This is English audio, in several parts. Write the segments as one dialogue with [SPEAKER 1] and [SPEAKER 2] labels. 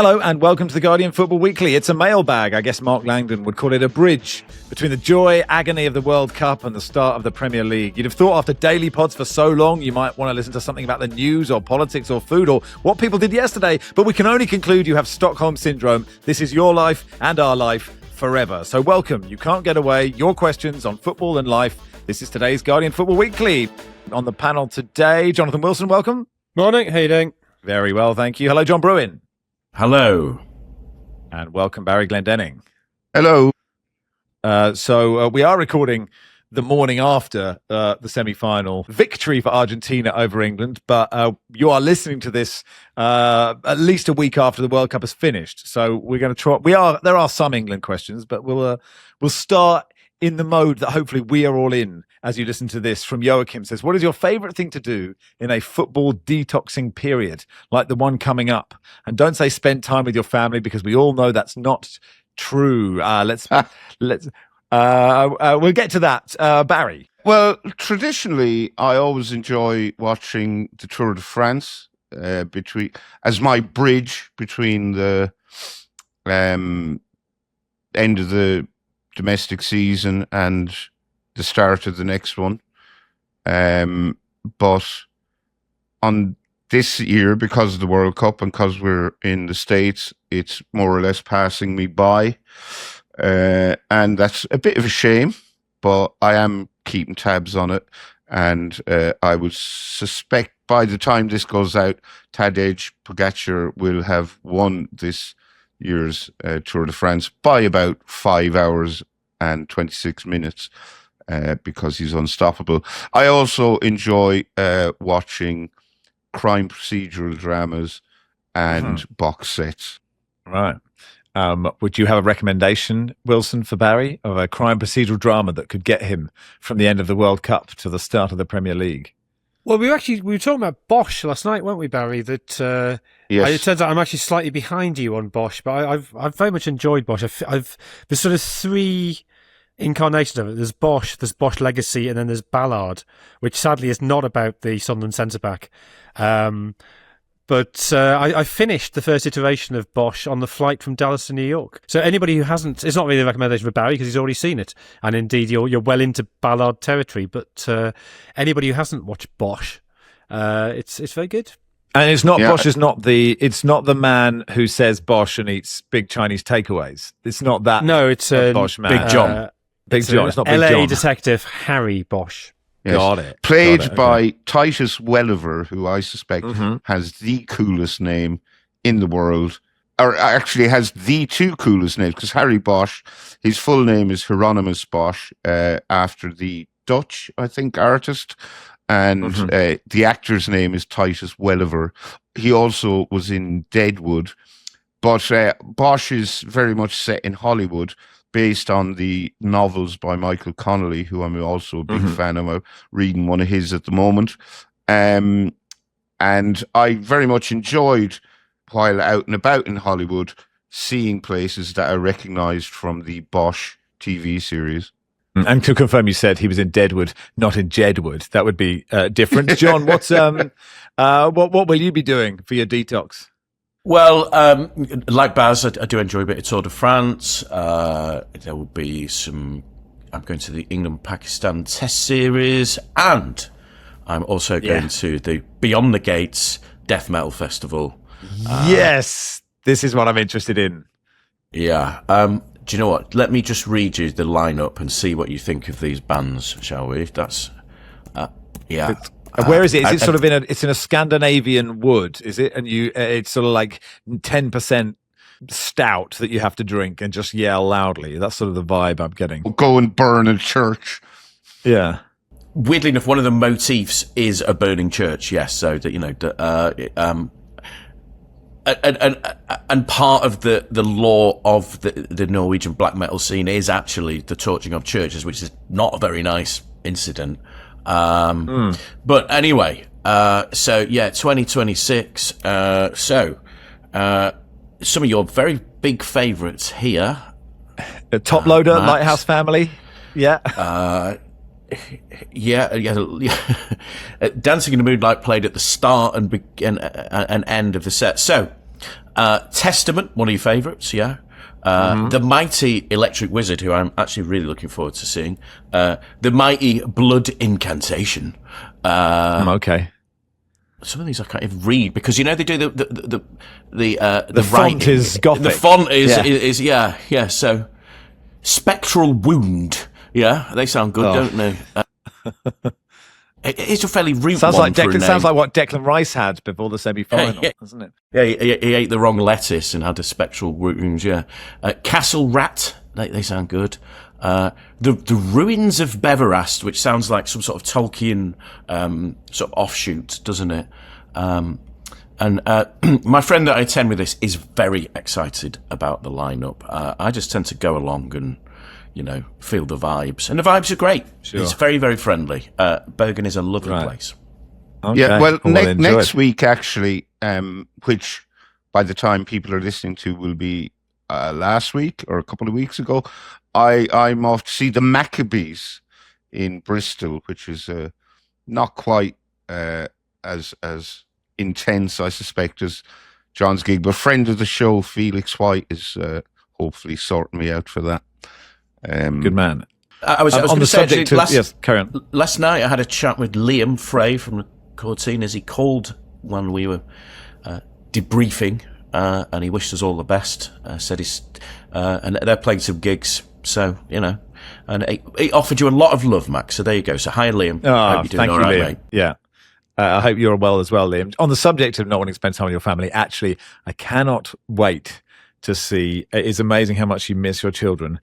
[SPEAKER 1] Hello and welcome to the Guardian Football Weekly. It's a mailbag. I guess Mark Langdon would call it a bridge between the joy, agony of the World Cup and the start of the Premier League. You'd have thought after daily pods for so long, you might want to listen to something about the news or politics or food or what people did yesterday, but we can only conclude you have Stockholm Syndrome. This is your life and our life forever. So welcome. You can't get away. Your questions on football and life. This is today's Guardian Football Weekly. On the panel today, Jonathan Wilson, welcome.
[SPEAKER 2] Morning, how you doing?
[SPEAKER 1] Very well, thank you. Hello, John Brewin.
[SPEAKER 3] Hello.
[SPEAKER 1] And welcome, Barry Glendenning.
[SPEAKER 4] Hello.
[SPEAKER 1] So we are recording the morning after the semi-final victory for Argentina over England, but you are listening to this at least a week after the World Cup has finished. So we're going to try. There are some England questions, but we'll start in the mode that hopefully we are all in as you listen to this. From Joachim says, what is your favourite thing to do in a football detoxing period like the one coming up? And don't say spend time with your family, because we all know that's not true. We'll get to that. Barry?
[SPEAKER 4] Well, traditionally, I always enjoy watching the Tour de France as my bridge between the end of the domestic season and the start of the next one. But on this year, because of the World Cup and because we're in the States, it's more or less passing me by. And that's a bit of a shame, but I am keeping tabs on it. And I would suspect by the time this goes out, Tadej Pogacar will have won this year's Tour de France by about 5 hours and 26 minutes because he's unstoppable. I also enjoy watching crime procedural dramas and box sets.
[SPEAKER 1] Right. Would you have a recommendation, Wilson, for Barry, of a crime procedural drama that could get him from the end of the World Cup to the start of the Premier League?
[SPEAKER 2] Well, we were talking about Bosch last night, weren't we, Barry? That
[SPEAKER 4] Yes.
[SPEAKER 2] It turns out I'm actually slightly behind you on Bosch, but I've very much enjoyed Bosch. There's sort of three incarnations of it. There's Bosch Legacy, and then there's Ballard, which sadly is not about the Sunderland centre back. But I finished the first iteration of Bosch on the flight from Dallas to New York. So anybody who hasn't, it's not really a recommendation for Barry because he's already seen it. And indeed, you're well into Ballard territory. But anybody who hasn't watched Bosch, it's very good.
[SPEAKER 1] And it's not Bosch is not the man who says Bosch and eats big Chinese takeaways. It's not that.
[SPEAKER 2] No, it's
[SPEAKER 1] Bosch man.
[SPEAKER 3] Big John.
[SPEAKER 1] Big John. It's not Big
[SPEAKER 2] LA
[SPEAKER 1] John.
[SPEAKER 2] detective Harry Bosch.
[SPEAKER 4] Yes.
[SPEAKER 1] Got it.
[SPEAKER 4] Played by Titus Welliver, who I suspect has the coolest name in the world, or actually has the two coolest names, because Harry Bosch, his full name is Hieronymus Bosch, after the Dutch, I think, artist, and the actor's name is Titus Welliver. He also was in Deadwood, but Bosch is very much set in Hollywood, based on the novels by Michael Connolly, who I'm also a big fan of. I'm reading one of his at the moment. And I very much enjoyed, while out and about in Hollywood, seeing places that I recognised from the Bosch TV series.
[SPEAKER 1] And to confirm, you said he was in Deadwood, not in Jedwood. That would be different. John, what will you be doing for your detox?
[SPEAKER 3] Well, like Baz, I do enjoy a bit of Tour de France. There will be I'm going to the England-Pakistan Test Series, and I'm also going to the Beyond the Gates Death Metal Festival.
[SPEAKER 1] Yes, this is what I'm interested in.
[SPEAKER 3] Yeah. Do you know what? Let me just read you the lineup and see what you think of these bands, shall we? That's, yeah.
[SPEAKER 1] Where is it? Is it sort of it's in a Scandinavian wood, is it? And it's sort of like 10% stout that you have to drink and just yell loudly. That's sort of the vibe I'm getting.
[SPEAKER 4] Go and burn a church.
[SPEAKER 1] Yeah.
[SPEAKER 3] Weirdly enough, one of the motifs is a burning church. Yes, so that and part of the law of the Norwegian black metal scene is actually the torching of churches, which is not a very nice incident. But anyway, so yeah, 2026. So some of your very big favourites here.
[SPEAKER 1] Top Loader, Lighthouse Family. Yeah.
[SPEAKER 3] Yeah. Dancing in the Moonlight played at the start and end of the set. So Testament, one of your favourites, yeah. The Mighty Electric Wizard, who I'm actually really looking forward to seeing. The Mighty Blood Incantation.
[SPEAKER 1] Okay.
[SPEAKER 3] Some of these I can't even read because they do the
[SPEAKER 1] font
[SPEAKER 3] writing.
[SPEAKER 1] is Gothic.
[SPEAKER 3] The font is yeah. So Spectral Wound, yeah, they sound good, don't they? It's a fairly root
[SPEAKER 1] sounds
[SPEAKER 3] one.
[SPEAKER 1] Sounds like what Declan Rice had before the semi-final, doesn't it?
[SPEAKER 3] Yeah, he ate the wrong lettuce and had a spectral wound. Yeah, Castle Rat. They sound good. The Ruins of Beverast, which sounds like some sort of Tolkien sort of offshoot, doesn't it? And my friend that I attend with this is very excited about the lineup. I just tend to go along and feel the vibes, and the vibes are great. Sure. It's very, very friendly. Bergen is a lovely place.
[SPEAKER 4] Okay. Yeah, well, next week actually, which by the time people are listening to will be last week or a couple of weeks ago, I'm off to see the Maccabees in Bristol, which is not quite as intense, I suspect, as John's gig. But friend of the show, Felix White, is hopefully sorting me out for that.
[SPEAKER 1] Good man.
[SPEAKER 3] I was
[SPEAKER 1] on the subject of yes, carry on.
[SPEAKER 3] Last night I had a chat with Liam Frey from the Chord Scene as he called when we were debriefing, and he wished us all the best. Said and they're playing some gigs, so and he offered you a lot of love, Max. So there you go. So hi, Liam.
[SPEAKER 1] I hope you're doing all right, mate. Yeah. I hope you're well as well, Liam. On the subject of not wanting to spend time with your family, actually, I cannot wait to see. It is amazing how much you miss your children.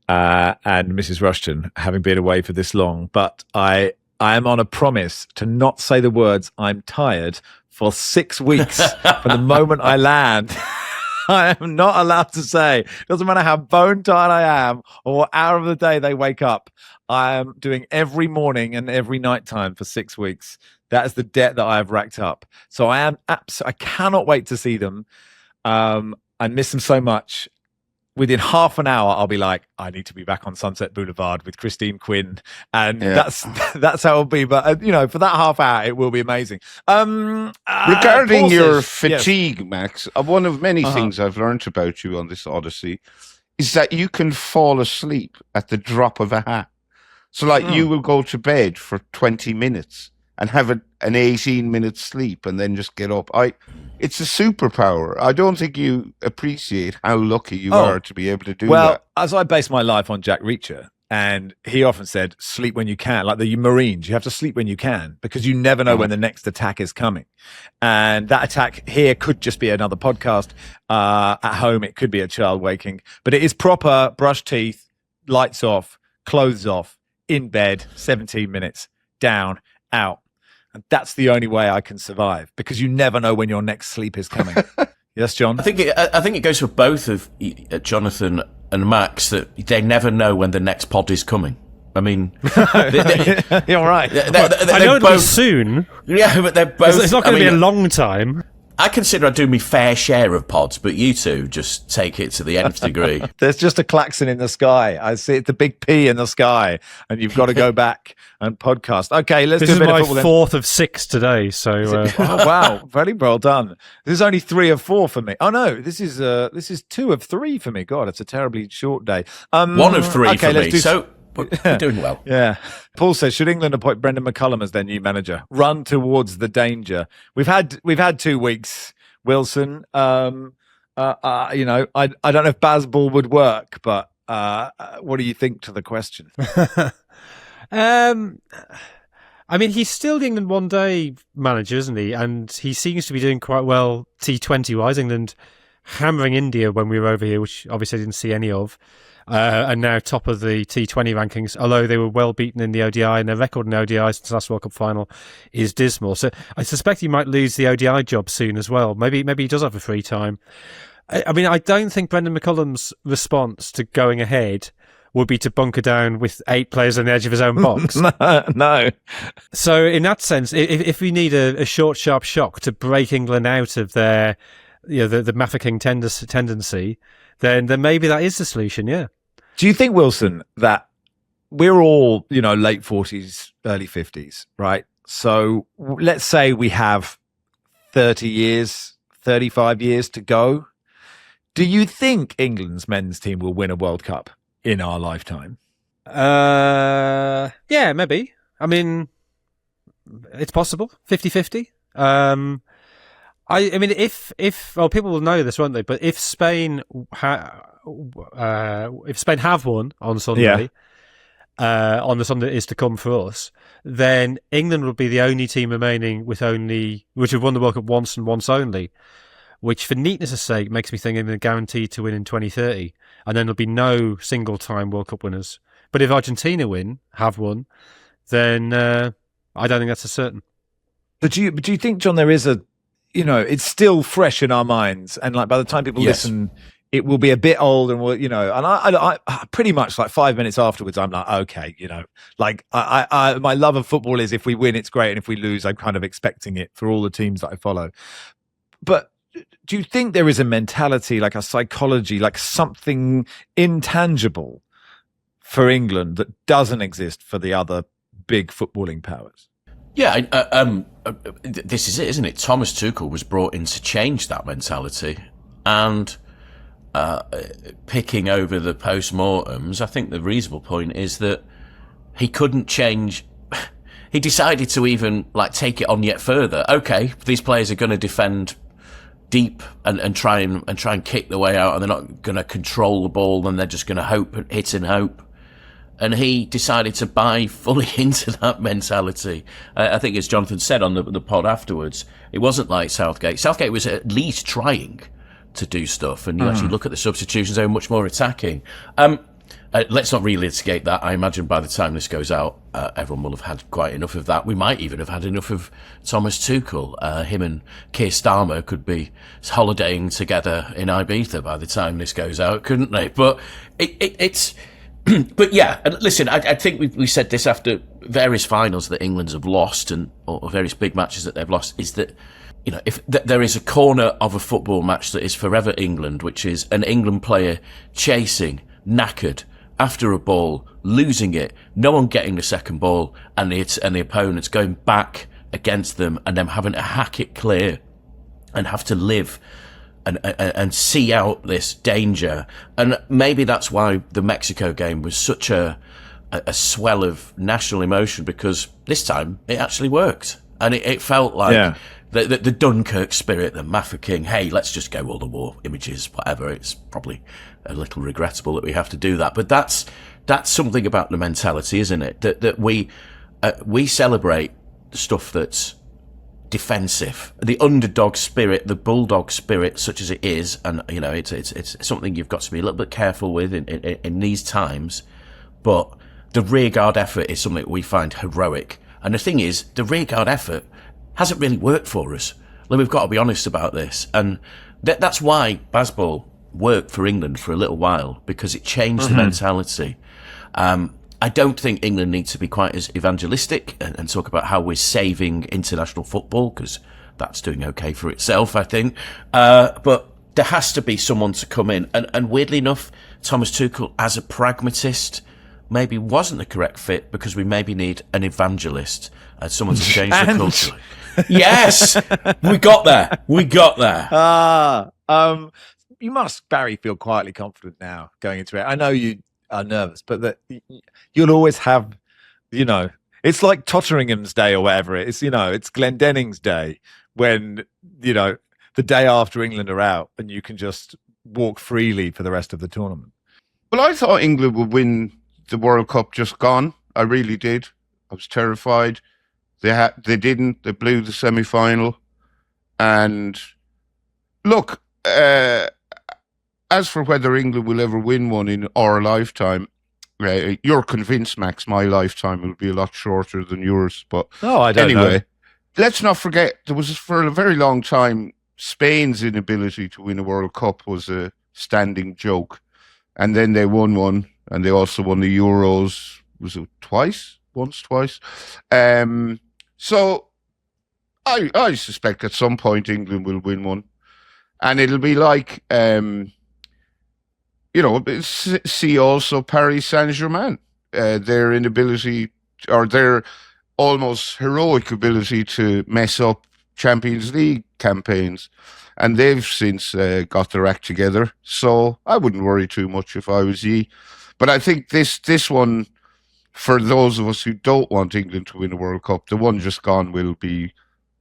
[SPEAKER 1] And Mrs. Rushden, having been away for this long, but I am on a promise to not say the words "I'm tired" for 6 weeks from the moment I land. I am not allowed to say. Doesn't matter how bone tired I am or what hour of the day they wake up. I am doing every morning and every night time for 6 weeks. That is the debt that I have racked up. So I cannot wait to see them. I miss them so much. Within half an hour, I'll be like, I need to be back on Sunset Boulevard with Christine Quinn, and that's how it'll be. But for that half hour, it will be amazing.
[SPEAKER 4] Regarding your fatigue, yes. Max, one of many things I've learned about you on this Odyssey is that you can fall asleep at the drop of a hat. So, you will go to bed for 20 minutes and have an 18-minute sleep and then just get up. It's a superpower. I don't think you appreciate how lucky you are to be able to do that.
[SPEAKER 1] Well, as I base my life on Jack Reacher, and he often said, sleep when you can. Like the Marines, you have to sleep when you can because you never know when the next attack is coming. And that attack here could just be another podcast. At home, it could be a child waking. But it is proper brush teeth, lights off, clothes off, in bed, 17 minutes, down, out. And that's the only way I can survive because you never know when your next sleep is coming. Yes, John?
[SPEAKER 3] I think it goes for both of Jonathan and Max that they never know when the next pod is coming. I mean,
[SPEAKER 1] you're right.
[SPEAKER 2] I know it'll be soon.
[SPEAKER 3] Yeah, but they're both.
[SPEAKER 2] It's not going to be a long time.
[SPEAKER 3] I consider I do my fair share of pods, but you two just take it to the nth degree.
[SPEAKER 1] There's just a klaxon in the sky. I see it, the big P in the sky, and you've got to go back and podcast. Okay, let's do a bit of football.
[SPEAKER 2] This is my 4th of 6 today, so
[SPEAKER 1] oh wow, very well done. This is only 3 of 4 for me. Oh no, this is 2 of 3 for me. God, it's a terribly short day.
[SPEAKER 3] 1 of 3 for me. So we're doing well.
[SPEAKER 1] Yeah. Paul says, should England appoint Brendan McCullum as their new manager? Run towards the danger. We've had 2 weeks, Wilson. I don't know if Bazball would work, but what do you think to the question?
[SPEAKER 2] I mean, he's still the England one-day manager, isn't he? And he seems to be doing quite well T20-wise. England hammering India when we were over here, which obviously I didn't see any of. And now top of the T20 rankings, although they were well beaten in the ODI, and their record in ODI since the last World Cup final is dismal. So I suspect he might lose the ODI job soon as well. Maybe he does have a free time. I mean, I don't think Brendan McCullum's response to going ahead would be to bunker down with 8 players on the edge of his own box.
[SPEAKER 1] No.
[SPEAKER 2] So in that sense, if we need a short, sharp shock to break England out of their, the Mafeking tendency, then maybe that is the solution, yeah.
[SPEAKER 1] Do you think, Wilson, that we're all, late 40s, early 50s, right? So let's say we have 30 years, 35 years to go. Do you think England's men's team will win a World Cup in our lifetime?
[SPEAKER 2] Yeah, maybe. I mean, it's possible. 50-50. I mean, if people will know this, won't they? But if Spain have won on Sunday, on the Sunday is to come for us, then England will be the only team remaining which have won the World Cup once and once only. Which, for neatness' sake, makes me think they're guaranteed to win in 2030, and then there'll be no single-time World Cup winners. But if Argentina have won, then I don't think that's a certain.
[SPEAKER 1] But do you think, John, there is it's still fresh in our minds, and like by the time people listen, it will be a bit old, and and I pretty much like 5 minutes afterwards, I'm like, okay, like I my love of football is if we win, it's great, and if we lose, I'm kind of expecting it for all the teams that I follow. But do you think there is a mentality, like a psychology, like something intangible for England that doesn't exist for the other big footballing powers?
[SPEAKER 3] Yeah, this is it, isn't it? Thomas Tuchel was brought in to change that mentality, and picking over the post-mortems, I think the reasonable point is that he couldn't change. He decided to even take it on yet further. Okay, these players are going to defend deep and try and kick the way out, and they're not going to control the ball, and they're just going to hit and hope. And he decided to buy fully into that mentality. I think, as Jonathan said on the pod afterwards, it wasn't like Southgate. Southgate was at least trying to do stuff, and you actually look at the substitutions; they were much more attacking. Let's not relitigate that. I imagine by the time this goes out, everyone will have had quite enough of that. We might even have had enough of Thomas Tuchel. Him and Keir Starmer could be holidaying together in Ibiza by the time this goes out, couldn't they? But it's... But yeah, and listen, I think we said this after various finals that England have lost, or various big matches that they've lost, is that, if there is a corner of a football match that is forever England, which is an England player chasing, knackered, after a ball, losing it, no one getting the second ball, and the opponents going back against them, and them having to hack it clear and have to live and see out this danger. And maybe that's why the Mexico game was such a swell of national emotion, because this time it actually worked, and it felt like the Dunkirk spirit, the Mafia King. Hey, let's just go all the war images, whatever. It's probably a little regrettable that we have to do that, but that's something about the mentality, isn't it? That we celebrate stuff that's defensive, the underdog spirit, the bulldog spirit, such as it is, and it's something you've got to be a little bit careful with in these times. But the rearguard effort is something that we find heroic, and the thing is, the rearguard effort hasn't really worked for us. Like, we've got to be honest about this, and that's why Bazball worked for England for a little while, because it changed the mentality. I don't think England needs to be quite as evangelistic and talk about how we're saving international football, because that's doing okay for itself, I think. But there has to be someone to come in. And weirdly enough, Thomas Tuchel, as a pragmatist, maybe wasn't the correct fit, because we maybe need an evangelist, someone to change the culture. Yes! We got there.
[SPEAKER 1] You must, Barry, feel quietly confident now going into it. I know you are nervous, but that you'll always have, it's like Totteringham's day or whatever it is, it's Glendenning's day, when, the day after England are out, and you can just walk freely for the rest of the tournament.
[SPEAKER 4] Well, I thought England would win the World Cup just gone. I really did. I was terrified. They didn't. They blew the semi-final. And look, as for whether England will ever win one in our lifetime, you're convinced, Max, my lifetime will be a lot shorter than yours. But
[SPEAKER 1] I don't know.
[SPEAKER 4] Let's not forget, there was, for a very long time, Spain's inability to win a World Cup was a standing joke. And then they won one, and they also won the Euros, was it twice? So I suspect at some point England will win one. And it'll be like, see also Paris Saint-Germain, their inability, or their almost heroic ability to mess up Champions League campaigns. and they've since got their act together. So I wouldn't worry too much if I was ye. But I think this one, for those of us who don't want England to win a World Cup, the one just gone will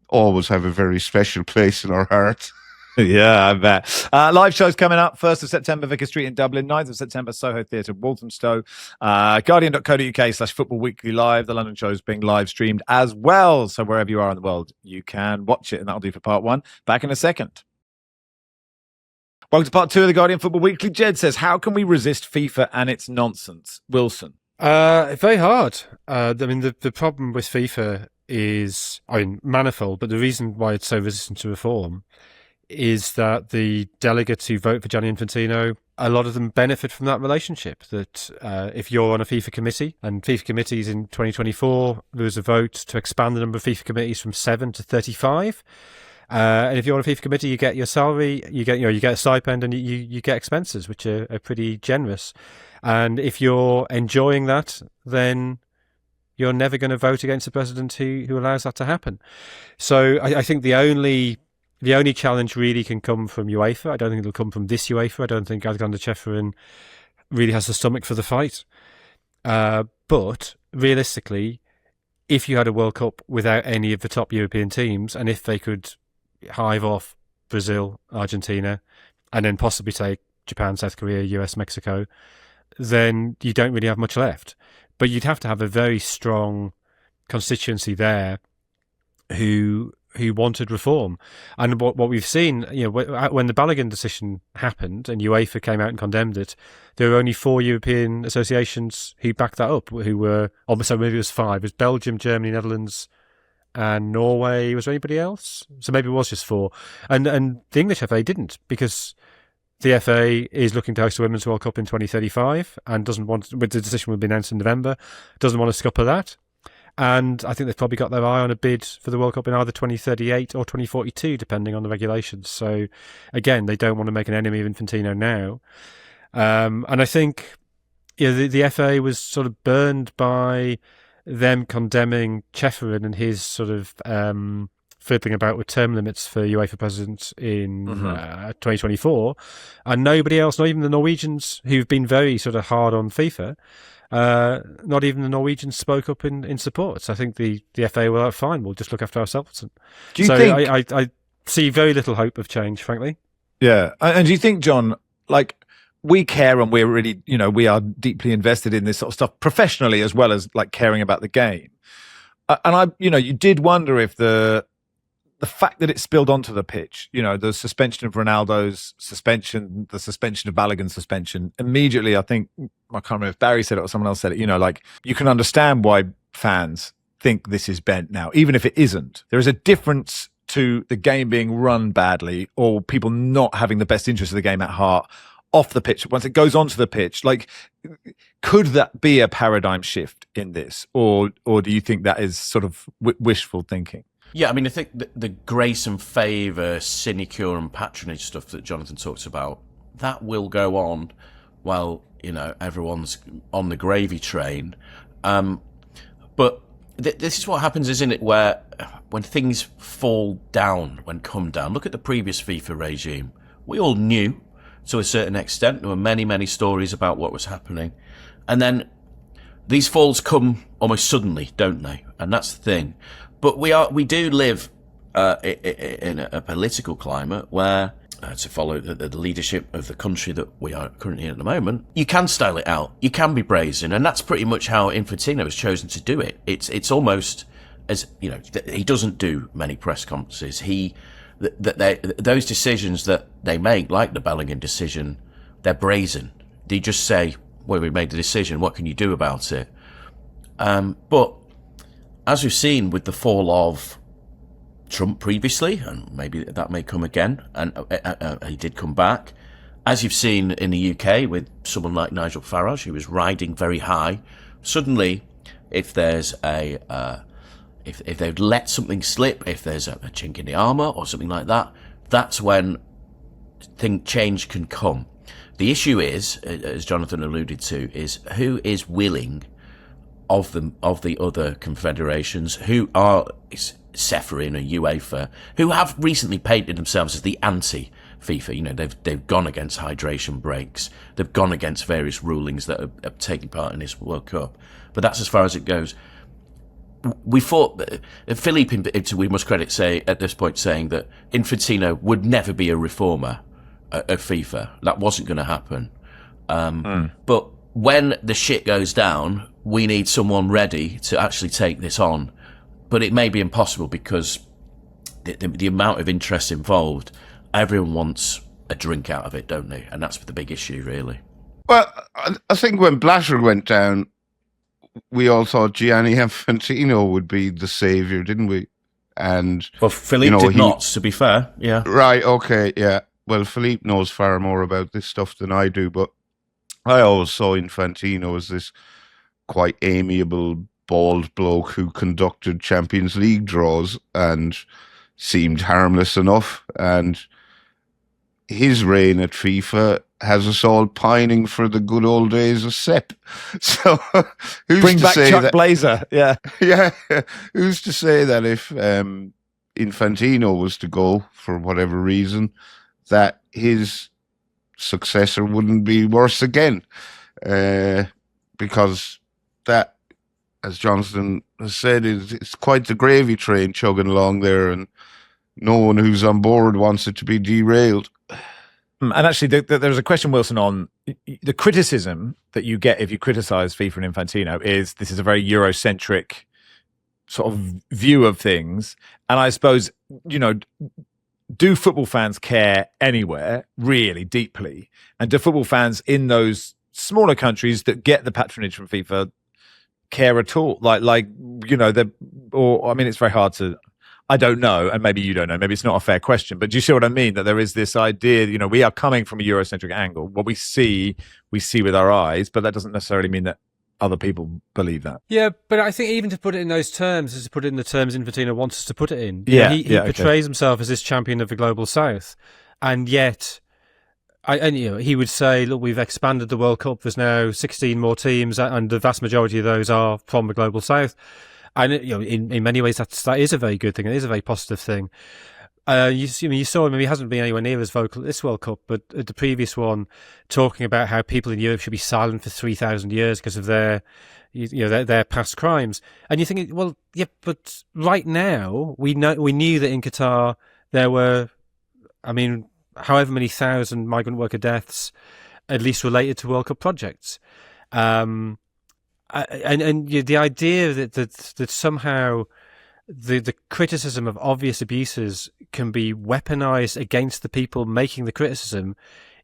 [SPEAKER 4] always have a very special place in our hearts.
[SPEAKER 1] Yeah, I bet. Live shows coming up. 1st of September, Vicar Street in Dublin. 9th of September, Soho Theatre, Walthamstow. Guardian.co.uk/Football Weekly Live. The London show's being live streamed as well. So wherever you are in the world, you can watch it. And that'll do for part 1. Back in a second. Welcome to part 2 of the Guardian Football Weekly. Jed says, how can we resist FIFA and its nonsense? Wilson.
[SPEAKER 2] Very hard. I mean, the problem with FIFA is, manifold, but the reason why it's so resistant to reform is that the delegates who vote for Gianni Infantino, a lot of them benefit from that relationship. That if you're on a FIFA committee, and FIFA committees in 2024, there was a vote to expand the number of FIFA committees from 7 to 35. And if you're on a FIFA committee, you get your salary, you get a stipend, and you get expenses, which are pretty generous. And if you're enjoying that, then you're never going to vote against a president who allows that to happen. So I think the only challenge really can come from UEFA. I don't think it'll come from this UEFA. I don't think Alexander Ceferin really has the stomach for the fight. But realistically, if you had a World Cup without any of the top European teams, and if they could hive off Brazil, Argentina, and then possibly take Japan, South Korea, US, Mexico, then you don't really have much left. But you'd have to have a very strong constituency there who wanted reform. And what we've seen, when the Balogun decision happened and UEFA came out and condemned it, there were only 4 European associations who backed that up, who were, almost, maybe it was 5. It was Belgium, Germany, Netherlands, and Norway. Was there anybody else? So maybe it was just 4. And the English FA didn't, because the FA is looking to host a Women's World Cup in 2035 and doesn't want, with the decision will be announced in November, doesn't want to scupper that. And I think they've probably got their eye on a bid for the World Cup in either 2038 or 2042, depending on the regulations. So, again, they don't want to make an enemy of Infantino now. And I think the FA was sort of burned by them condemning Ceferin and his sort of fiddling about with term limits for UEFA presidents in 2024. And nobody else, not even the Norwegians, who've been very sort of hard on FIFA, not even the Norwegians spoke up in support. So I think the FA were like, fine, we'll just look after ourselves.
[SPEAKER 1] Do you think...
[SPEAKER 2] I see very little hope of change, frankly.
[SPEAKER 1] Yeah. And do you think, John, like, we care and we're really, we are deeply invested in this sort of stuff professionally as well as like caring about the game. And you did wonder if the fact that it spilled onto the pitch, the suspension of Ronaldo's suspension, the suspension of Balogun's suspension, immediately, I think, I can't remember if Barry said it or someone else said it, like, you can understand why fans think this is bent now, even if it isn't. There is a difference to the game being run badly or people not having the best interest of the game at heart off the pitch. Once it goes onto the pitch, like, could that be a paradigm shift in this? Or do you think that is sort of wishful thinking?
[SPEAKER 3] Yeah, I mean, I think the grace and favour, sinecure and patronage stuff that Jonathan talks about, that will go on while, everyone's on the gravy train. But this is what happens, isn't it, where when things fall down, come down. Look at the previous FIFA regime. We all knew, to a certain extent, there were many, many stories about what was happening. And then these falls come almost suddenly, don't they? And that's the thing. But we do live in a political climate where, to follow the leadership of the country that we are currently in at the moment, you can style it out, you can be brazen, and that's pretty much how Infantino has chosen to do it. It's almost as he doesn't do many press conferences. Those decisions that they make, like the Balogun decision, they're brazen. They just say, "Well, we made the decision. What can you do about it?" But as we've seen with the fall of Trump previously, and maybe that may come again, and he did come back, as you've seen in the UK with someone like Nigel Farage, who was riding very high, suddenly, if there's if they've let something slip, if there's a chink in the armour or something like that, that's when change can come. The issue is, as Jonathan alluded to, is who is willing of the other confederations, who are CEFA and UEFA, who have recently painted themselves as the anti-FIFA. You know, they've gone against hydration breaks, they've gone against various rulings that are taking part in this World Cup, but that's as far as it goes. We thought Philippe, we must credit, at this point saying that Infantino would never be a reformer of FIFA. That wasn't going to happen. But when the shit goes down, we need someone ready to actually take this on. But it may be impossible because the amount of interest involved, everyone wants a drink out of it, don't they? And that's the big issue, really.
[SPEAKER 4] Well, I think when Blatter went down, we all thought Gianni Infantino would be the saviour, didn't we? And
[SPEAKER 3] well, Philippe did not, to be fair. Yeah.
[SPEAKER 4] Right, okay, yeah. Well, Philippe knows far more about this stuff than I do, but I always saw Infantino as this quite amiable, bald bloke who conducted Champions League draws and seemed harmless enough. And his reign at FIFA has us all pining for the good old days of Sepp. So who's
[SPEAKER 1] Bring
[SPEAKER 4] to
[SPEAKER 1] back
[SPEAKER 4] say
[SPEAKER 1] Chuck
[SPEAKER 4] that,
[SPEAKER 1] Blazer, yeah.
[SPEAKER 4] yeah, who's to say that if Infantino was to go for whatever reason, that his successor wouldn't be worse again? Because that, as Johnston has said, it's quite the gravy train chugging along there, and no one who's on board wants it to be derailed.
[SPEAKER 1] And actually, there's a question, Wilson, on the criticism that you get if you criticise FIFA and Infantino is this is a very Eurocentric sort of view of things. And I suppose, you know, do football fans care anywhere, really deeply? And do football fans in those smaller countries that get the patronage from FIFA care at all? Like you know, or I mean, it's very hard to. I don't know, and maybe you don't know. Maybe it's not a fair question, but do you see what I mean? That there is this idea, you know, we are coming from a Eurocentric angle. What we see with our eyes, but that doesn't necessarily mean that other people believe that.
[SPEAKER 2] Yeah, but I think even to put it in those terms is to put it in the terms Infantino wants us to put it in.
[SPEAKER 1] Yeah,
[SPEAKER 2] he portrays himself as this champion of the global South, and yet, you know, he would say, "Look, we've expanded the World Cup. There's now 16 more teams, and the vast majority of those are from the global South." And you know, in many ways, that is a very good thing. It is a very positive thing. You saw him. He hasn't been anywhere near as vocal at this World Cup, but at the previous one, talking about how people in Europe should be silent for 3,000 years because of their past crimes. And you think, well, yeah, but right now we knew that in Qatar there were, I mean, however many thousand migrant worker deaths, at least related to World Cup projects. And the idea that somehow the criticism of obvious abuses can be weaponized against the people making the criticism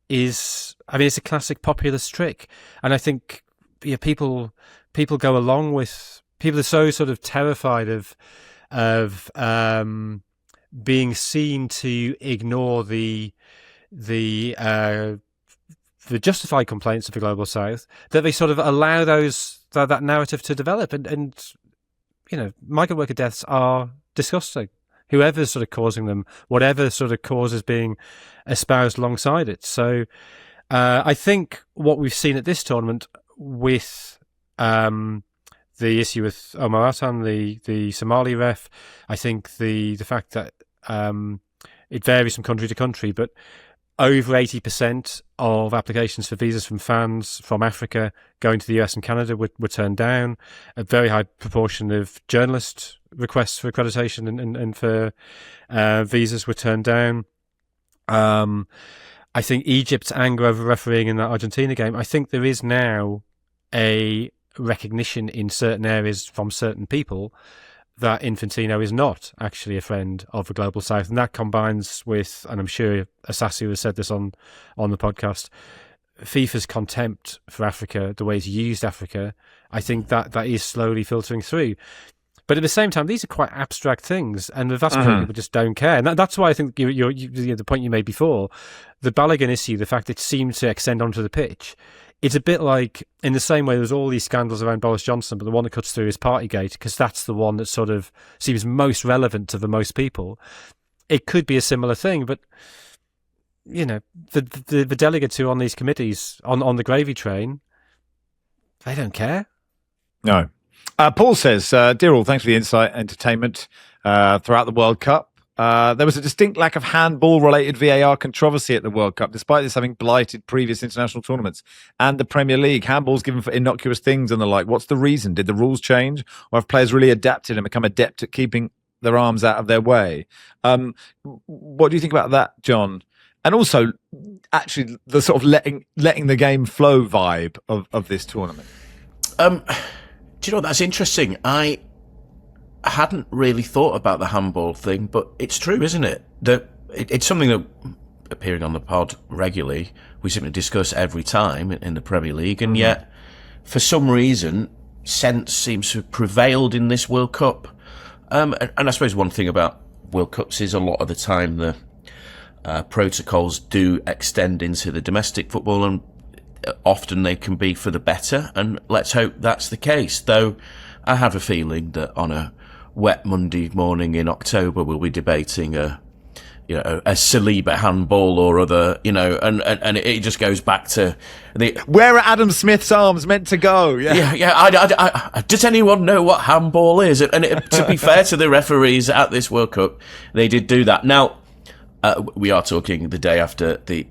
[SPEAKER 2] is, I mean, it's a classic populist trick. And I think people go along with, people are so sort of terrified of being seen to ignore the justified complaints of the global South, that they sort of allow that narrative to develop. And you know, migrant worker deaths are disgusting. Whoever's sort of causing them, whatever sort of cause is being espoused alongside it. So I think what we've seen at this tournament with the issue with Omar Atan, the Somali ref, I think the fact that it varies from country to country, but over 80% of applications for visas from fans from Africa going to the US and Canada were turned down. A very high proportion of journalist requests for accreditation and for visas were turned down. I think Egypt's anger over refereeing in that Argentina game, I think there is now a recognition in certain areas from certain people that Infantino is not actually a friend of the global South, and that combines with, and I'm sure Asasi has said this on the podcast, FIFA's contempt for Africa, the way it's used Africa. I think that is slowly filtering through. But at the same time, these are quite abstract things, and the vast majority of people just don't care. And that's why I think the point you made before, the Balogun issue, the fact it seemed to extend onto the pitch, it's a bit like, in the same way there's all these scandals around Boris Johnson, but the one that cuts through is Partygate, because that's the one that sort of seems most relevant to the most people. It could be a similar thing, but, you know, the delegates who are on these committees, on the gravy train, they don't care.
[SPEAKER 1] No. Paul says, "Dear all, thanks for the insight, entertainment throughout the World Cup. There was a distinct lack of handball-related VAR controversy at the World Cup, despite this having blighted previous international tournaments and the Premier League. Handball's given for innocuous things and the like. What's the reason? Did the rules change, or have players really adapted and become adept at keeping their arms out of their way?" What do you think about that, John? And also, actually, the sort of letting the game flow vibe of this tournament.
[SPEAKER 3] Do you know, that's interesting. I hadn't really thought about the handball thing, but it's true, isn't it? That it's something that, appearing on the pod regularly, we seem to discuss every time in the Premier League, and yet, for some reason, sense seems to have prevailed in this World Cup. And I suppose one thing about World Cups is a lot of the time the protocols do extend into the domestic football, and often they can be for the better, and let's hope that's the case. Though I have a feeling that on a wet Monday morning in October we'll be debating a Saliba handball or other, and it just goes back to
[SPEAKER 1] where are Adam Smith's arms meant to go?
[SPEAKER 3] I does anyone know what handball is? And to be fair to the referees at this World Cup, they did do that. Now we are talking the day after the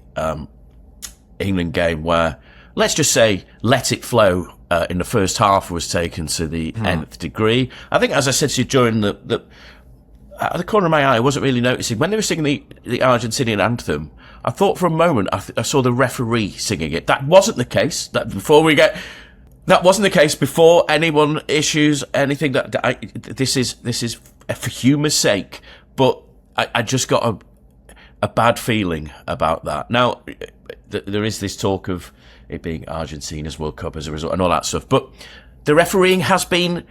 [SPEAKER 3] England game, where let's just say let it flow in the first half was taken to the nth degree. I think, as I said to you during the out of the corner of my eye, I wasn't really noticing when they were singing the Argentinian anthem. I thought for a moment I saw the referee singing it. That wasn't the case. That wasn't the case before anyone issues anything. This is for humour's sake. But I just got a bad feeling about that. Now there is this talk of it being Argentina's World Cup as a result and all that stuff, but the refereeing has been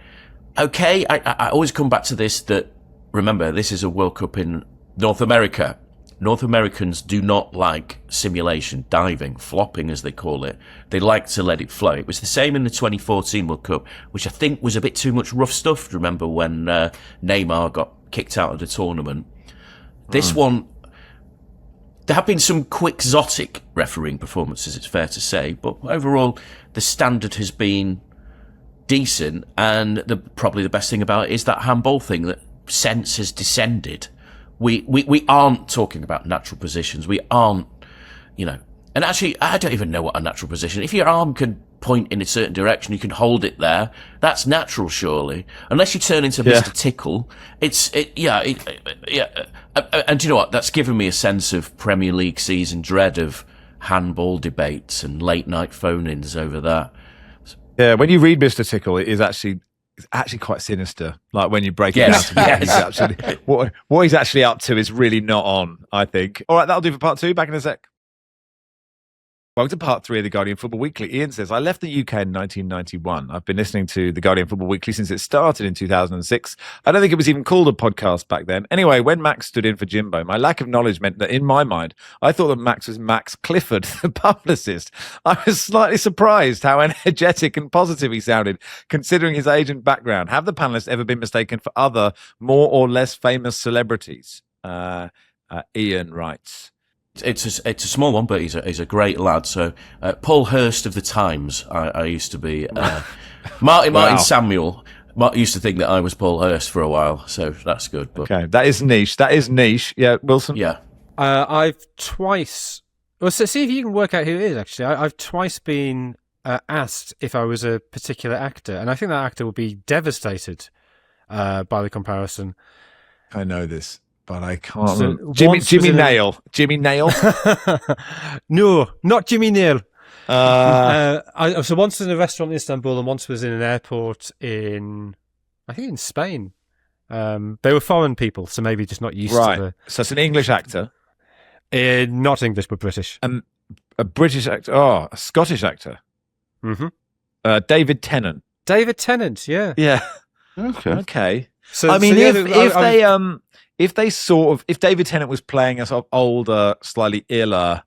[SPEAKER 3] okay. I always come back to this, that remember, this is a World Cup in North America. North Americans do not like simulation, diving, flopping as they call it. They like to let it flow. It was the same in the 2014 World Cup, which I think was a bit too much rough stuff. Remember when Neymar got kicked out of the tournament? This one, there have been some quixotic refereeing performances, it's fair to say, but overall the standard has been decent, and probably the best thing about it is that handball thing, that sense has descended. We aren't talking about natural positions. We aren't, and actually I don't even know what a natural position. If your arm can point in a certain direction, you can hold it there. That's natural, surely. Unless you turn into Mr. Tickle, and do you know what? That's given me a sense of Premier League season dread of handball debates and late night phone-ins over that.
[SPEAKER 1] Yeah, when you read Mr. Tickle, it's actually quite sinister. Like when you break it down, he's actually, what he's actually up to is really not on, I think. All right, that'll do for part 2. Back in a sec. Welcome to part 3 of the Guardian Football Weekly. Ian says, I left the UK in 1991. I've been listening to the Guardian Football Weekly since it started in 2006. I don't think it was even called a podcast back then. Anyway, when Max stood in for Jimbo, my lack of knowledge meant that in my mind, I thought that Max was Max Clifford, the publicist. I was slightly surprised how energetic and positive he sounded, considering his age and background. Have the panelists ever been mistaken for other, more or less famous celebrities? Ian writes.
[SPEAKER 3] It's a small one, but he's a great lad. So Paul Hurst of the Times, I used to be. Martin Samuel used to think that I was Paul Hurst for a while, so that's good. But.
[SPEAKER 1] Okay, that is niche. Yeah, Wilson?
[SPEAKER 3] Yeah.
[SPEAKER 2] I've twice... Well, so see if you can work out who it is, actually. I've twice been asked if I was a particular actor, and I think that actor would be devastated by the comparison.
[SPEAKER 1] I know this. But I can't remember. Jimmy Nail. Jimmy Nail?
[SPEAKER 2] No, not Jimmy Nail. So once in a restaurant in Istanbul and once was in an airport in Spain. They were foreign people, so maybe just not used to the...
[SPEAKER 1] So it's an English actor?
[SPEAKER 2] Not English, but British.
[SPEAKER 1] A British actor? Oh, a Scottish actor?
[SPEAKER 2] Mm-hmm.
[SPEAKER 1] David Tennant.
[SPEAKER 2] David Tennant, yeah.
[SPEAKER 1] Yeah.
[SPEAKER 2] Okay.
[SPEAKER 1] So, I mean, if David Tennant was playing a sort of older, slightly iller,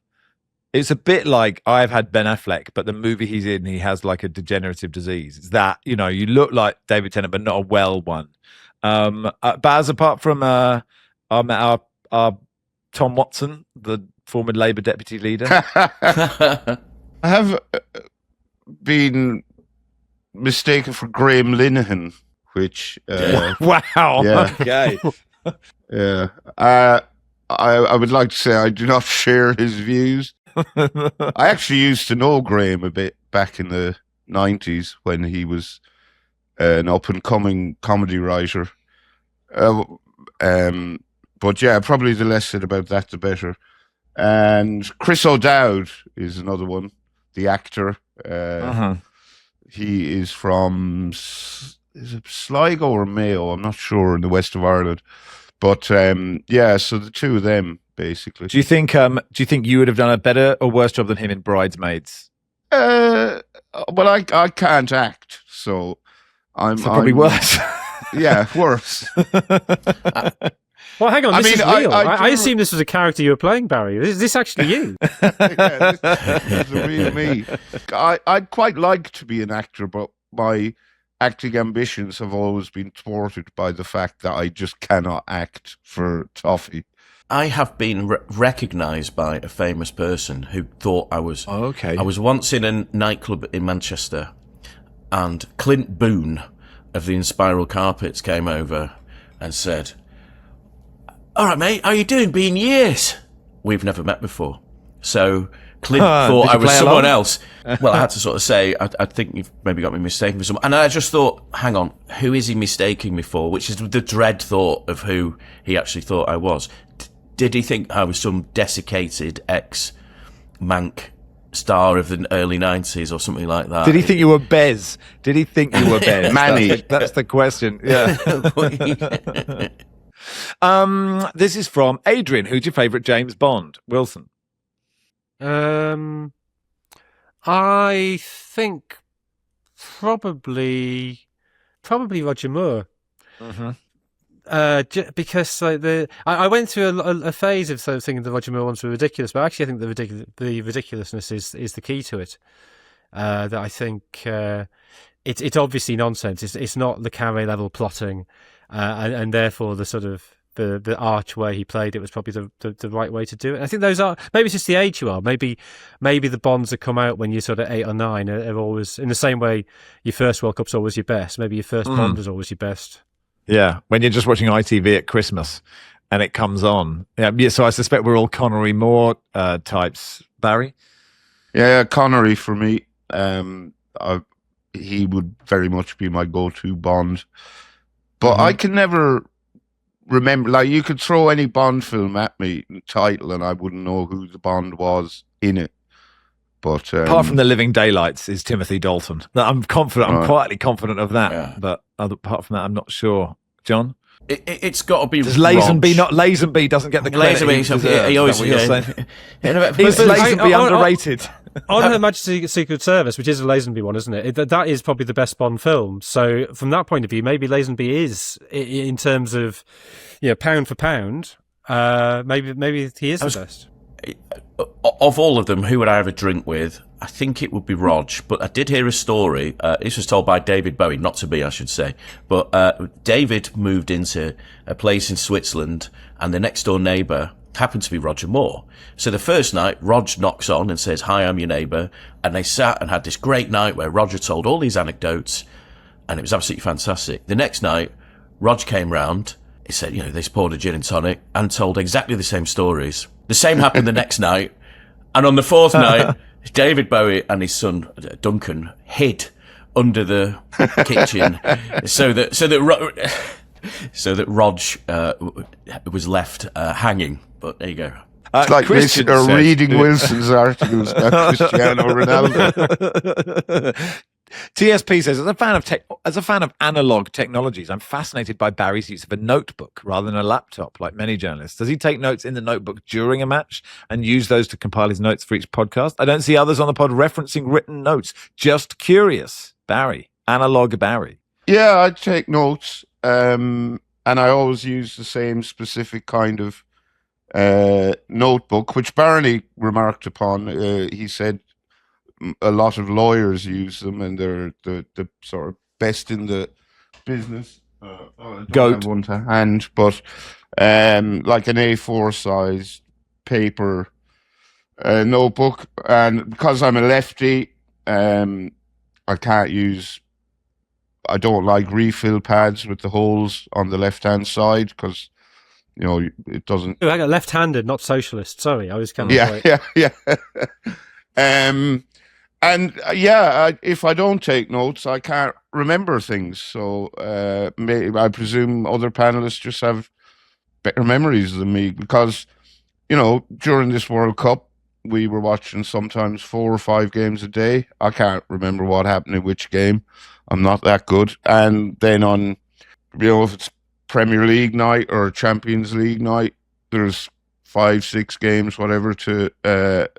[SPEAKER 1] it's a bit like I've had Ben Affleck, but the movie he's in, he has like a degenerative disease. It's that, you look like David Tennant, but not a well one. But as apart from our Tom Watson, the former Labour deputy leader.
[SPEAKER 4] I have been mistaken for Graham Linehan, which
[SPEAKER 1] Wow.
[SPEAKER 4] Yeah.
[SPEAKER 1] Okay.
[SPEAKER 4] yeah, I would like to say I do not share his views. I actually used to know Graham a bit back in the 90s when he was an up-and-coming comedy writer. But yeah, probably the less said about that, the better. And Chris O'Dowd is another one, the actor. He is from, is it Sligo or Mayo? I'm not sure, in the west of Ireland. But yeah, so the two of them, basically.
[SPEAKER 1] Do you think you would have done a better or worse job than him in Bridesmaids?
[SPEAKER 4] Well, I can't act, so I'm
[SPEAKER 1] probably worse.
[SPEAKER 4] Yeah, worse.
[SPEAKER 2] Well, hang on, this is real. I
[SPEAKER 4] do-
[SPEAKER 2] assume this was a character you were playing, Barry. Is this actually you?
[SPEAKER 4] Yeah, this is the real me. I'd quite like to be an actor, but my acting ambitions have always been thwarted by the fact that I just cannot act for toffee.
[SPEAKER 3] I have been recognised by a famous person who thought I was.
[SPEAKER 1] Oh, okay.
[SPEAKER 3] I was once in a nightclub in Manchester, and Clint Boone of the Inspiral Carpets came over and said, "All right, mate, how you doing? Been years." We've never met before. So Clint thought I was someone else. Well, I had to sort of say, I think you've maybe got me mistaken for someone. And I just thought, hang on, who is he mistaking me for? Which is the dread thought of who he actually thought I was. Did he think I was some desiccated ex-Mank star of the early 90s or something like that?
[SPEAKER 1] Did he think you were Bez? Did he think you were Bez?
[SPEAKER 4] Manny.
[SPEAKER 1] That's the question. Yeah. This is from Adrian. Who's your favourite James Bond? Wilson.
[SPEAKER 2] I think probably Roger Moore. Because I went through a phase of sort of thinking the Roger Moore ones were ridiculous, but actually I think the ridiculousness is the key to it. That I think it's obviously nonsense. It's not the Carré level plotting, and therefore the sort of the arch way he played it was probably the right way to do it. And I think those are, maybe it's just the age you are. Maybe the Bonds that come out when you're sort of 8 or 9 are always, in the same way your first World Cup's always your best. Maybe your first Bond is always your best.
[SPEAKER 1] Yeah, when you're just watching ITV at Christmas and it comes on. Yeah, so I suspect we're all Connery Moore types. Barry?
[SPEAKER 4] Yeah, Connery for me. He would very much be my go-to Bond. But I can never remember, like, you could throw any Bond film at me, title, and I wouldn't know who the Bond was in it. But
[SPEAKER 1] apart from The Living Daylights is Timothy Dalton. I'm confident. I'm quietly confident of that. Yeah. But apart from that, I'm not sure. John?
[SPEAKER 3] It's got to be.
[SPEAKER 1] Does Lazenby not? Lazenby doesn't get the credit.
[SPEAKER 3] He always.
[SPEAKER 1] Is Lazenby underrated?
[SPEAKER 2] On Her Majesty's Secret Service, which is a Lazenby one, isn't it? That is probably the best Bond film. So from that point of view, maybe Lazenby is, in terms of, pound for pound, maybe he is the best.
[SPEAKER 3] Of all of them, who would I have a drink with? I think it would be Rog, but I did hear a story. This was told by David Bowie, not to me, I should say. But David moved into a place in Switzerland, and the next door neighbour happened to be Roger Moore. So the first night, Rog knocks on and says, "Hi, I'm your neighbour." And they sat and had this great night where Roger told all these anecdotes, and it was absolutely fantastic. The next night, Rog came round. He said, they poured a gin and tonic and told exactly the same stories. The same happened the next night. And on the fourth night, David Bowie and his son, Duncan, hid under the kitchen so that Rog was left hanging. But there you go.
[SPEAKER 4] It's like reading Wilson's articles about Cristiano Ronaldo.
[SPEAKER 1] TSP says, as a fan of analog technologies, I'm fascinated by Barry's use of a notebook rather than a laptop, like many journalists. Does he take notes in the notebook during a match and use those to compile his notes for each podcast? I don't see others on the pod referencing written notes. Just curious. Barry. Analog Barry.
[SPEAKER 4] Yeah, I take notes, and I always use the same specific kind of notebook, which Barney remarked upon. He said a lot of lawyers use them, and they're the sort of best in the business. I don't have one to hand, but like an A4 size paper notebook. And because I'm a lefty, I can't use I don't like refill pads with the holes on the left-hand side because, it doesn't...
[SPEAKER 2] Oh, I got left-handed, not socialist. Sorry, I was kind of...
[SPEAKER 4] Yeah. If I don't take notes, I can't remember things. So I presume other panelists just have better memories than me because, during this World Cup, we were watching sometimes 4 or 5 games a day. I can't remember what happened in which game. I'm not that good. And then on, if it's Premier League night or Champions League night, there's 5, 6 games, whatever, to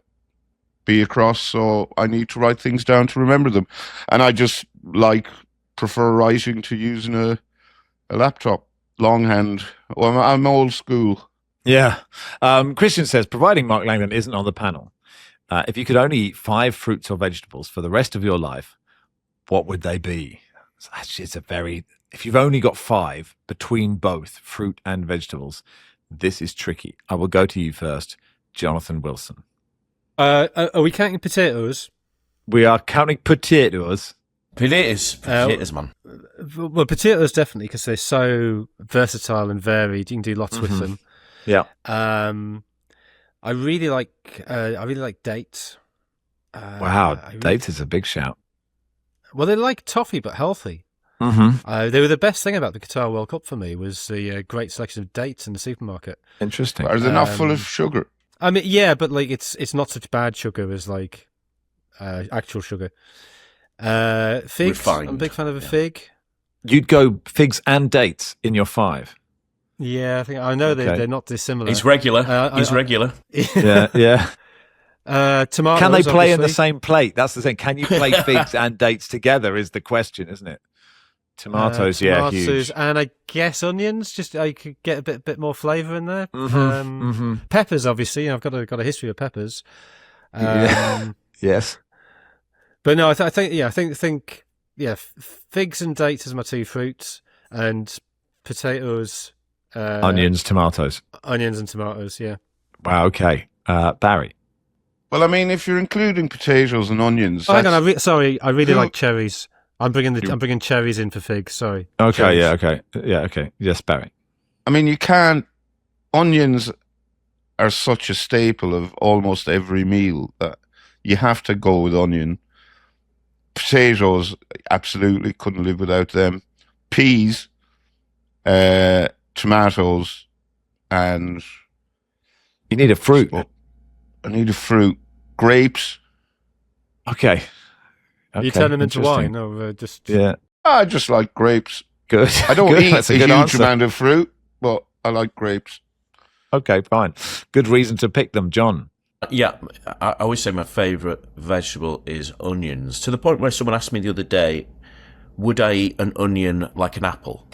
[SPEAKER 4] be across. So I need to write things down to remember them. And I just prefer writing to using a laptop, longhand. Well, I'm old school.
[SPEAKER 1] Yeah. Christian says, providing Mark Langdon isn't on the panel, if you could only eat 5 fruits or vegetables for the rest of your life, what would they be? Actually, if you've only got 5 between both fruit and vegetables, this is tricky. I will go to you first, Jonathan Wilson.
[SPEAKER 2] Are we counting potatoes?
[SPEAKER 1] We are counting potatoes.
[SPEAKER 3] Potatoes, man.
[SPEAKER 2] Well, potatoes definitely, because they're so versatile and varied. You can do lots with them.
[SPEAKER 1] Yeah.
[SPEAKER 2] I really like dates.
[SPEAKER 1] Wow, dates is a big shout.
[SPEAKER 2] Well, they're like toffee but healthy.
[SPEAKER 1] Mm-hmm.
[SPEAKER 2] They were the best thing about the Qatar World Cup for me was the great selection of dates in the supermarket.
[SPEAKER 1] Interesting.
[SPEAKER 4] Are they not full of sugar?
[SPEAKER 2] I mean, yeah, but it's not such bad sugar as actual sugar. Figs.
[SPEAKER 3] Refined.
[SPEAKER 2] I'm a big fan of a fig.
[SPEAKER 1] You'd go figs and dates in your 5.
[SPEAKER 2] Yeah, I know they're not dissimilar.
[SPEAKER 3] He's regular. He's regular.
[SPEAKER 1] Yeah.
[SPEAKER 2] Tomatoes.
[SPEAKER 1] Can they play in the
[SPEAKER 2] obviously.
[SPEAKER 1] same plate? That's the thing. Can you play figs and dates together is the question, isn't it? Tomatoes, huge.
[SPEAKER 2] And I guess onions. Just I could get a bit more flavour in there.
[SPEAKER 1] Mm-hmm.
[SPEAKER 2] Peppers, obviously. I've got a history of peppers.
[SPEAKER 1] Yes.
[SPEAKER 2] But no, I think figs and dates as my 2 fruits, and potatoes,
[SPEAKER 1] Onions, tomatoes.
[SPEAKER 2] Onions and tomatoes. Yeah.
[SPEAKER 1] Wow. Okay. Barry.
[SPEAKER 4] Well, I mean, if you're including potatoes and onions,
[SPEAKER 2] Oh, hang on. I really
[SPEAKER 4] Who-
[SPEAKER 2] like cherries. I'm bringing cherries in for figs. Sorry.
[SPEAKER 1] Okay.
[SPEAKER 2] Cherries.
[SPEAKER 1] Yeah. Okay. Yeah. Okay. Yes, Barry.
[SPEAKER 4] I mean, you can't. Onions are such a staple of almost every meal that you have to go with onion. Potatoes, absolutely couldn't live without them. Peas, tomatoes, and
[SPEAKER 1] You need a fruit.
[SPEAKER 4] I need a fruit. Grapes.
[SPEAKER 1] Okay.
[SPEAKER 2] You turn them into
[SPEAKER 1] interesting.
[SPEAKER 2] wine, or just
[SPEAKER 1] Yeah.
[SPEAKER 4] I just like grapes.
[SPEAKER 1] Good.
[SPEAKER 4] I don't
[SPEAKER 1] Good.
[SPEAKER 4] eat
[SPEAKER 1] That's
[SPEAKER 4] a
[SPEAKER 1] a good
[SPEAKER 4] huge
[SPEAKER 1] answer.
[SPEAKER 4] amount of fruit, but I like grapes.
[SPEAKER 1] Okay. Fine. Good reason to pick them, John.
[SPEAKER 3] Yeah, I always say my favourite vegetable is onions, to the point where someone asked me the other day, would I eat an onion like an apple?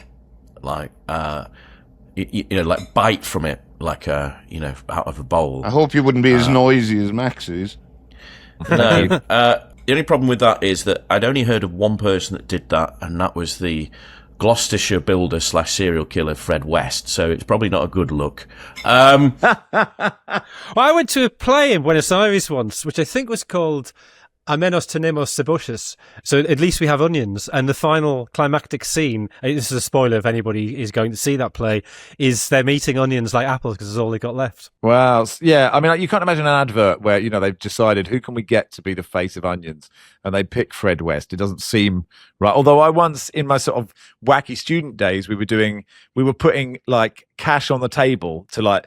[SPEAKER 3] Like, like bite from it, like, out of a bowl.
[SPEAKER 4] I hope you wouldn't be as noisy as Max is.
[SPEAKER 3] No, the only problem with that is that I'd only heard of one person that did that, and that was the Gloucestershire builder / serial killer Fred West, so it's probably not a good look.
[SPEAKER 2] Well, I went to a play in Buenos Aires once, which I think was called Amenos tenemos cebollas. So at least we have onions. And the final climactic scene, this is a spoiler if anybody is going to see that play, is them eating onions like apples because it's all they got left.
[SPEAKER 1] Wow. Yeah. I mean, you can't imagine an advert where, they've decided who can we get to be the face of onions and they pick Fred West. It doesn't seem right. Although I once, in my sort of wacky student days, we were putting like cash on the table to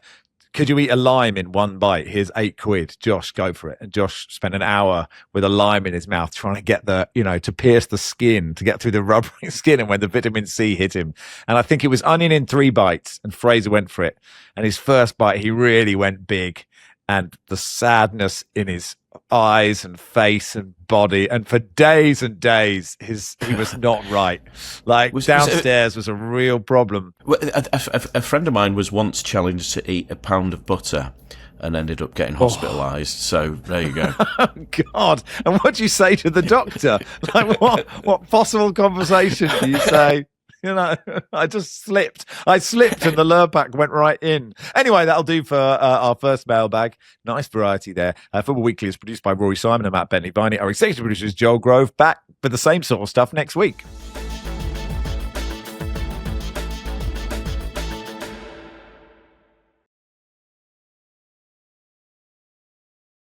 [SPEAKER 1] could you eat a lime in one bite? Here's £8. Josh, go for it. And Josh spent an hour with a lime in his mouth trying to get to pierce the skin, to get through the rubbery skin. And when the vitamin C hit him, and I think it was onion in 3 bites, and Fraser went for it. And his first bite, he really went big. And the sadness in his eyes and face and body, and for days and days, he was not right. Downstairs was a real problem.
[SPEAKER 3] A friend of mine was once challenged to eat a pound of butter and ended up getting hospitalised. So there you go.
[SPEAKER 1] Oh, God. And what do you say to the doctor? What possible conversation do you say? I just slipped. I slipped and the Lurpak went right in. Anyway, that'll do for our first mailbag. Nice variety there. Football Weekly is produced by Rory Simon and Matt Bentley-Viney. Our executive producer is Joel Grove. Back with the same sort of stuff next week.